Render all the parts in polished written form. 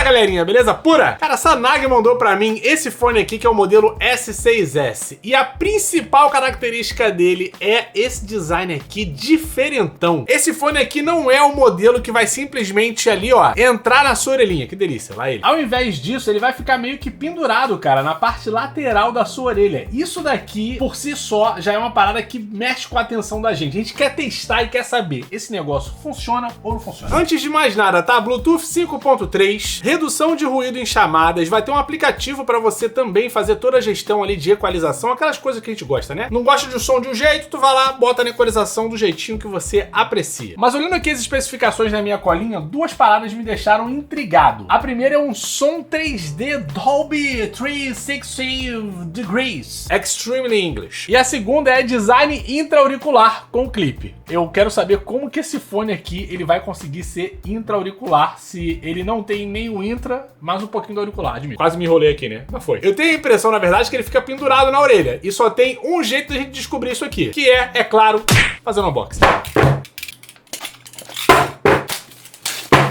Fala galerinha, beleza pura? Cara, a Sanag mandou pra mim esse fone aqui que é o modelo S6S. E a principal característica dele é esse design aqui diferentão. Esse fone aqui não é um modelo que vai simplesmente ali, ó, entrar na sua orelhinha. Que delícia, lá ele. Ao invés disso, ele vai ficar meio que pendurado, cara, na parte lateral da sua orelha. Isso daqui, por si só, já é uma parada que mexe com a atenção da gente. A gente quer testar e quer saber, esse negócio funciona ou não funciona? Antes de mais nada, tá? Bluetooth 5.3, redução de ruído em chamadas, vai ter um aplicativo pra você também fazer toda a gestão ali de equalização, aquelas coisas que a gente gosta, né? Não gosta de um som de um jeito, tu vai lá, bota na equalização do jeitinho que você aprecia. Mas olhando aqui as especificações na minha colinha, duas paradas me deixaram intrigado. A primeira é um som 3D Dolby 360 Degrees, Extremely English. E a segunda é design intra-auricular com clipe. Eu quero saber como que esse fone aqui ele vai conseguir ser intra-auricular se ele não tem nem o intra, mas um pouquinho do auricular, admito. Quase me enrolei aqui, né? Mas foi. Eu tenho a impressão, na verdade, que ele fica pendurado na orelha. E só tem um jeito da gente descobrir isso aqui, que é claro, fazendo um unboxing.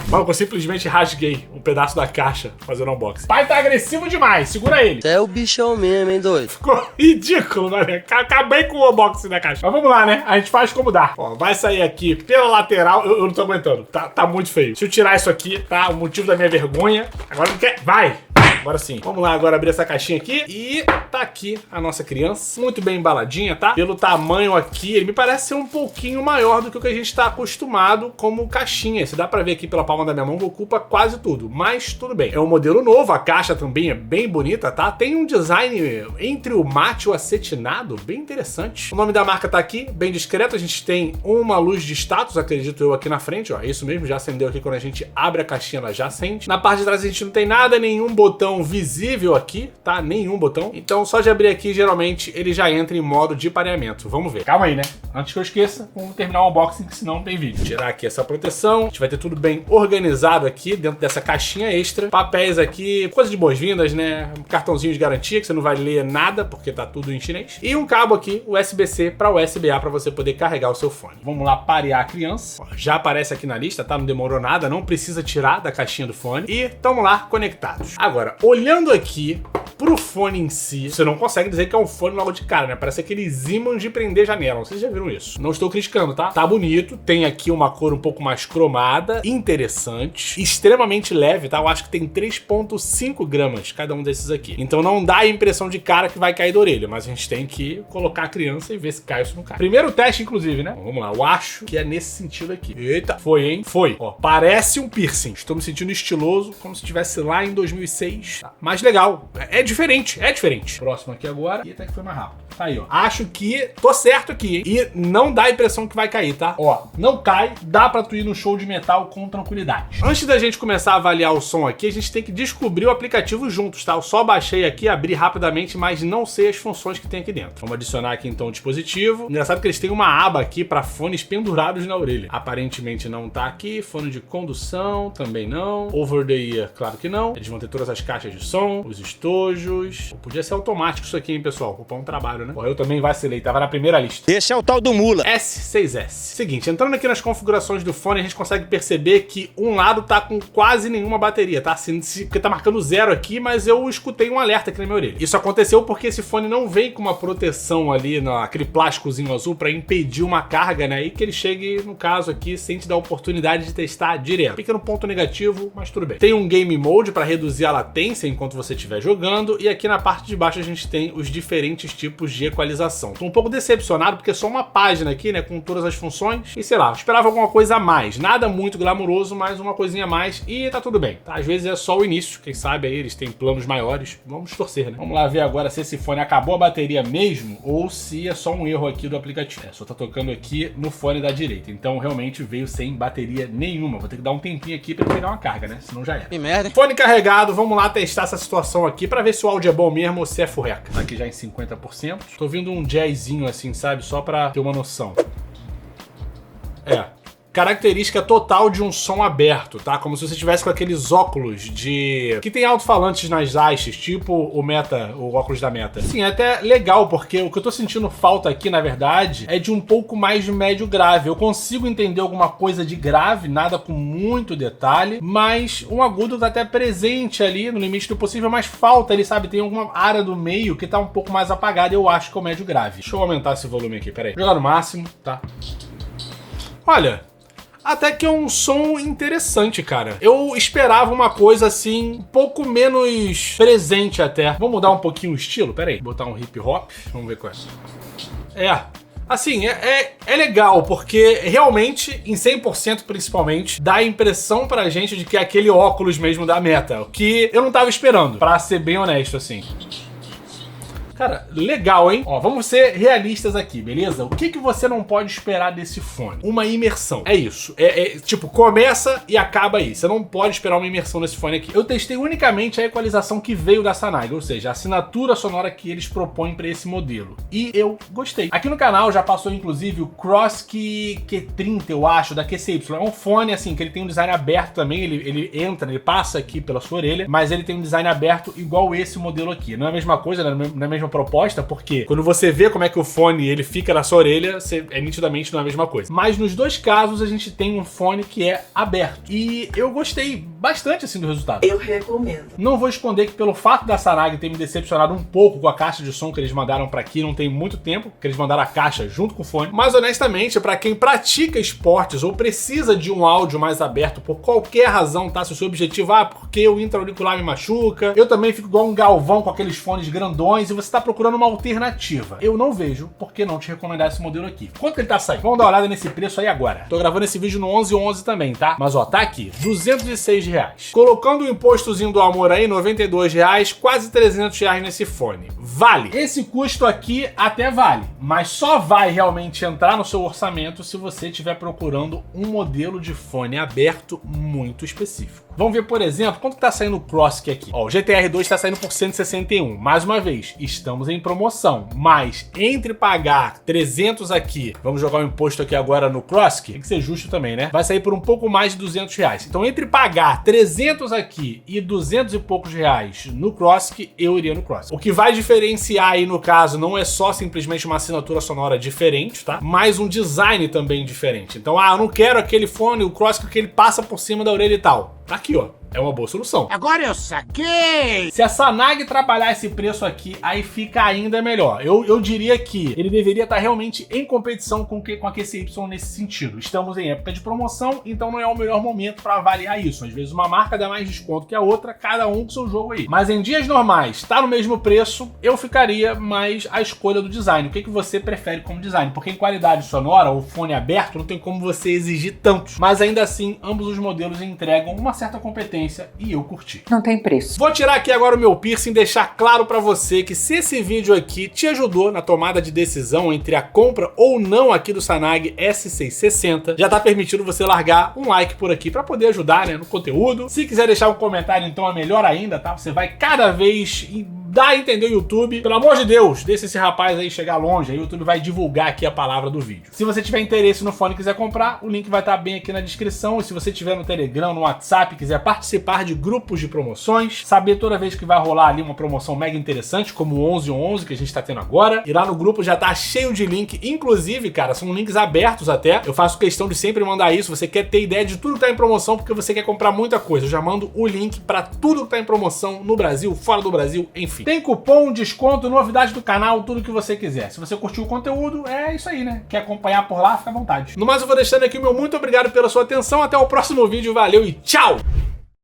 Mano, eu simplesmente rasguei um pedaço da caixa fazendo um unboxing. Pai tá agressivo demais, segura ele. É o bichão mesmo, hein, doido? Ficou ridículo, né? Acabei com o unboxing da caixa. Mas vamos lá, né? A gente faz como dá. Ó, vai sair aqui pela lateral. Eu não tô aguentando. Tá muito feio. Deixa eu tirar isso aqui, tá? O motivo da minha vergonha. Agora não quer. Vai! Agora sim. Vamos lá agora abrir essa caixinha aqui. E tá aqui a nossa criança. Muito bem embaladinha, tá? Pelo tamanho aqui, ele me parece ser um pouquinho maior do que o que a gente tá acostumado como caixinha. Se dá pra ver aqui pela palma da minha mão que ocupa quase tudo. Mas tudo bem. É um modelo novo. A caixa também é bem bonita, tá? Tem um design entre o mate e o acetinado bem interessante. O nome da marca tá aqui, bem discreto. A gente tem uma luz de status, acredito eu, aqui na frente, ó. É isso mesmo, já acendeu aqui quando a gente abre a caixinha, ela já acende. Na parte de trás a gente não tem nada, nenhum botão visível aqui, tá? Nenhum botão. Então só de abrir aqui, geralmente, ele já entra em modo de pareamento. Vamos ver. Calma aí, né? Antes que eu esqueça, vamos terminar o unboxing, que senão não tem vídeo. Tirar aqui essa proteção. A gente vai ter tudo bem organizado aqui dentro dessa caixinha extra. Papéis aqui, coisa de boas-vindas, né? Um cartãozinho de garantia, que você não vai ler nada, porque tá tudo em chinês. E um cabo aqui, USB-C para USB-A, para você poder carregar o seu fone. Vamos lá parear a criança. Ó, já aparece aqui na lista, tá? Não demorou nada, não precisa tirar da caixinha do fone. E tamo lá conectados. Agora, olhando aqui pro fone em si, você não consegue dizer que é um fone logo de cara, né? Parece aqueles ímãs de prender janela. Vocês já viram isso? Não estou criticando, tá? Tá bonito. Tem aqui uma cor um pouco mais cromada, interessante, extremamente leve, tá? Eu acho que tem 3,5 gramas cada um desses aqui. Então não dá a impressão de cara que vai cair da orelha, mas a gente tem que colocar a criança e ver se cai ou se não cai. Primeiro teste, inclusive, né? Vamos lá. Eu acho que é nesse sentido aqui. Eita, foi, hein? Foi. Ó, parece um piercing. Estou me sentindo estiloso, como se estivesse lá em 2006. Tá. Mas legal. É diferente, é diferente. Próximo aqui agora. E até que foi mais rápido. Tá aí, ó. Acho que tô certo aqui, hein? E não dá a impressão que vai cair, tá? Ó, não cai. Dá pra tu ir no show de metal com tranquilidade. Antes da gente começar a avaliar o som aqui, a gente tem que descobrir o aplicativo juntos, tá? Eu só baixei aqui, abri rapidamente, mas não sei as funções que tem aqui dentro. Vamos adicionar aqui então o dispositivo. Engraçado que eles têm uma aba aqui pra fones pendurados na orelha. Aparentemente não tá aqui. Fone de condução, também não. Over the ear, claro que não. Eles vão ter todas as caixas de som, os estojos. Podia ser automático isso aqui, hein, pessoal? Ocupar um trabalho, né? Ó, eu também vacilei, tava na primeira lista. Esse é o tal do mula. S6S. Seguinte, entrando aqui nas configurações do fone, a gente consegue perceber que um lado tá com quase nenhuma bateria, tá? Porque tá marcando 0 aqui, mas eu escutei um alerta aqui na minha orelha. Isso aconteceu porque esse fone não vem com uma proteção ali, naquele plásticozinho azul pra impedir uma carga, né? E que ele chegue, no caso aqui, sem te dar a oportunidade de testar direto. Pequeno ponto negativo, mas tudo bem. Tem um Game Mode pra reduzir a latência enquanto você estiver jogando, e aqui na parte de baixo a gente tem os diferentes tipos de equalização. Tô um pouco decepcionado porque é só uma página aqui, né, com todas as funções, e sei lá, eu esperava alguma coisa a mais. Nada muito glamuroso, mas uma coisinha a mais, e tá tudo bem, tá? Às vezes é só o início, quem sabe aí eles têm planos maiores. Vamos torcer, né? Vamos lá ver agora se esse fone acabou a bateria mesmo, ou se é só um erro aqui do aplicativo. Só tá tocando aqui no fone da direita, então realmente veio sem bateria nenhuma. Vou ter que dar um tempinho aqui pra ele pegar uma carga, né? Senão já era. Que merda. Fone carregado, vamos lá testar essa situação aqui pra ver se o áudio é bom mesmo ou se é furreca. Tá aqui já em 50%. Tô ouvindo um jazzinho assim, sabe? Só pra ter uma noção. característica total de um som aberto, tá? Como se você tivesse com aqueles óculos que tem alto-falantes nas hastes, tipo o óculos da Meta. Sim, é até legal, porque o que eu tô sentindo falta aqui, na verdade, é de um pouco mais de médio grave. Eu consigo entender alguma coisa de grave, nada com muito detalhe, mas um agudo tá até presente ali, no limite do possível, mas falta ali, sabe? Tem alguma área do meio que tá um pouco mais apagada, eu acho que é o médio grave. Deixa eu aumentar esse volume aqui, peraí. Vou jogar no máximo, tá? Olha, até que é um som interessante, cara. Eu esperava uma coisa assim, um pouco menos presente até. Vamos mudar um pouquinho o estilo? Pera aí, botar um hip hop. Vamos ver qual é. Assim, é legal, porque realmente, em 100% principalmente, dá a impressão pra gente de que é aquele óculos mesmo da Meta, o que eu não tava esperando, pra ser bem honesto, assim. Cara, legal, hein? Ó, vamos ser realistas aqui, beleza? O que você não pode esperar desse fone? Uma imersão. É isso. Tipo, começa e acaba aí. Você não pode esperar uma imersão nesse fone aqui. Eu testei unicamente a equalização que veio da Sanag, ou seja, a assinatura sonora que eles propõem pra esse modelo. E eu gostei. Aqui no canal já passou, inclusive, o Crossky Q30, eu acho, da QCY. É um fone, assim, que ele tem um design aberto também. Ele entra, ele passa aqui pela sua orelha, mas ele tem um design aberto igual esse modelo aqui. Não é a mesma coisa, não é a mesma proposta, porque quando você vê como é que o fone ele fica na sua orelha, nitidamente não é a mesma coisa. Mas nos dois casos a gente tem um fone que é aberto. E eu gostei bastante assim do resultado. Eu recomendo. Não vou esconder que pelo fato da Sanag ter me decepcionado um pouco com a caixa de som que eles mandaram pra aqui, não tem muito tempo que eles mandaram a caixa junto com o fone. Mas honestamente, pra quem pratica esportes ou precisa de um áudio mais aberto por qualquer razão, tá? Se o seu objetivo, porque o intra-auricular me machuca, eu também fico igual um galvão com aqueles fones grandões e você tá procurando uma alternativa. Eu não vejo por que não te recomendar esse modelo aqui. Quanto que ele tá saindo? Vamos dar uma olhada nesse preço aí agora. Tô gravando esse vídeo no 11/11 também, tá? Mas ó, tá aqui, R$206. Colocando o impostozinho do amor aí, R$92, quase R$300 nesse fone. Vale? Esse custo aqui até vale, mas só vai realmente entrar no seu orçamento se você estiver procurando um modelo de fone aberto muito específico. Vamos ver, por exemplo, quanto que tá saindo o Crossky aqui. Ó, o GTR2 tá saindo por 161. Mais uma vez, estamos em promoção, mas entre pagar 300 aqui, vamos jogar o imposto aqui agora no Crossky, tem que ser justo também, né? Vai sair por um pouco mais de R$200. Então, entre pagar 300 aqui e 200 e poucos reais no Crossky, eu iria no Crossky. O que vai diferenciar aí, no caso, não é só simplesmente uma assinatura sonora diferente, tá? Mas um design também diferente. Então, eu não quero aquele fone, o Crossky, que ele passa por cima da orelha e tal. Tá aqui, ó. É uma boa solução. Agora eu saquei! Se a Sanag trabalhar esse preço aqui, aí fica ainda melhor. Eu diria que ele deveria estar realmente em competição com a QCY nesse sentido. Estamos em época de promoção, então não é o melhor momento para avaliar isso. Às vezes uma marca dá mais desconto que a outra, cada um com seu jogo aí. Mas em dias normais, tá no mesmo preço, eu ficaria mais à escolha do design. O que você prefere como design? Porque em qualidade sonora, o fone aberto, não tem como você exigir tanto. Mas ainda assim, ambos os modelos entregam uma certa competência e eu curti. Não tem preço. Vou tirar aqui agora o meu piercing e deixar claro pra você que se esse vídeo aqui te ajudou na tomada de decisão entre a compra ou não aqui do Sanag S660, já tá permitido você largar um like por aqui pra poder ajudar, né, no conteúdo. Se quiser deixar um comentário, então é melhor ainda, tá? Você vai cada vez dá a entender o YouTube. Pelo amor de Deus, deixa esse rapaz aí chegar longe, aí o YouTube vai divulgar aqui a palavra do vídeo. Se você tiver interesse no fone e quiser comprar, o link vai estar bem aqui na descrição. E se você tiver no Telegram, no WhatsApp, quiser participar de grupos de promoções, saber toda vez que vai rolar ali uma promoção mega interessante, como o 11/11 que a gente tá tendo agora, e lá no grupo já tá cheio de link, inclusive, cara, são links abertos até. Eu faço questão de sempre mandar isso. Você quer ter ideia de tudo que tá em promoção, porque você quer comprar muita coisa. Eu já mando o link pra tudo que tá em promoção no Brasil, fora do Brasil, enfim. Tem cupom, desconto, novidade do canal, tudo que você quiser. Se você curtiu o conteúdo, é isso aí, né? Quer acompanhar por lá, fica à vontade. No mais, eu vou deixando aqui o meu muito obrigado pela sua atenção. Até o próximo vídeo. Valeu e tchau!